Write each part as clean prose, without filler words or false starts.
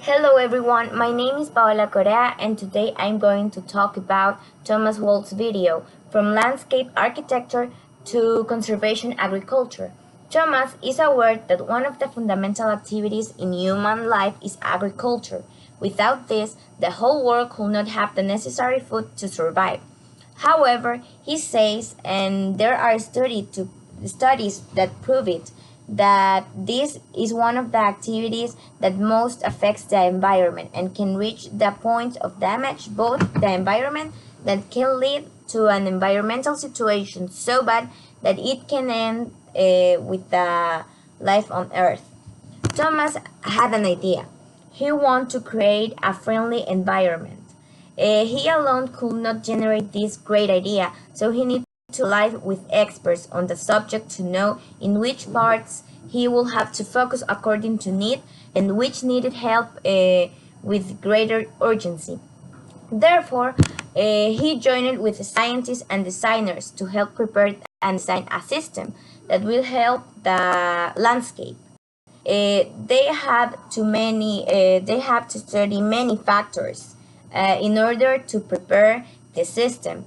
Hello everyone, my name is Paola Corea and today I'm going to talk about Thomas Wolfe's video, From Landscape Architecture to Conservation Agriculture. Thomas is aware that one of the fundamental activities in human life is agriculture. Without this, the whole world could not have the necessary food to survive. However, he says, and there are studies that prove it, that this is one of the activities that most affects the environment and can reach the point of damage both the environment that can lead to an environmental situation so bad that it can end with the life on Earth. Thomas had an idea. He wanted to create a friendly environment. He alone could not generate this great idea, so he needed to live with experts on the subject to know in which parts he will have to focus according to need and which needed help with greater urgency. Therefore, he joined with scientists and designers to help prepare and design a system that will help the landscape. They have to study many factors in order to prepare the system.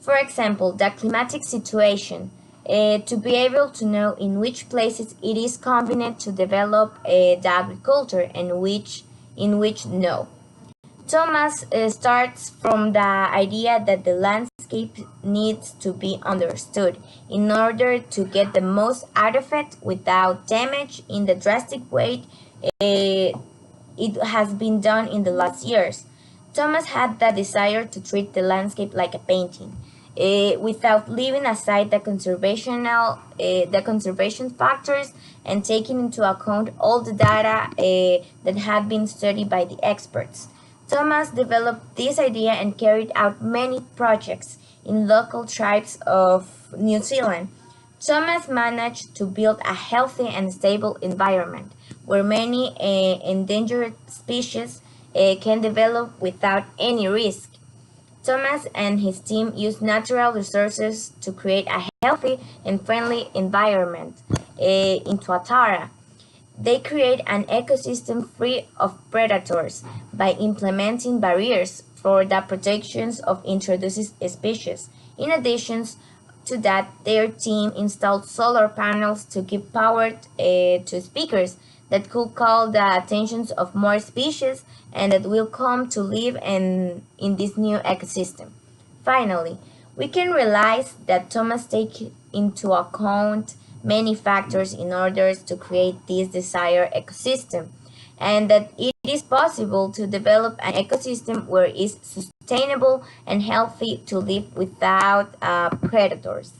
For example, the climatic situation, to be able to know in which places it is convenient to develop the agriculture and in which no. Thomas starts from the idea that the landscape needs to be understood in order to get the most out of it without damage in the drastic way it has been done in the last years. Thomas had the desire to treat the landscape like a painting, without leaving aside the conservation factors and taking into account all the data that had been studied by the experts. Thomas developed this idea and carried out many projects in local tribes of New Zealand. Thomas managed to build a healthy and stable environment where many endangered species can develop without any risk. Thomas and his team used natural resources to create a healthy and friendly environment in Tuatara. They create an ecosystem free of predators by implementing barriers for the protections of introduced species. In addition to that, their team installed solar panels to give power to speakers that could call the attention of more species and that will come to live in this new ecosystem. Finally, we can realize that Thomas takes into account many factors in order to create this desired ecosystem, and that it is possible to develop an ecosystem where it is sustainable and healthy to live without predators.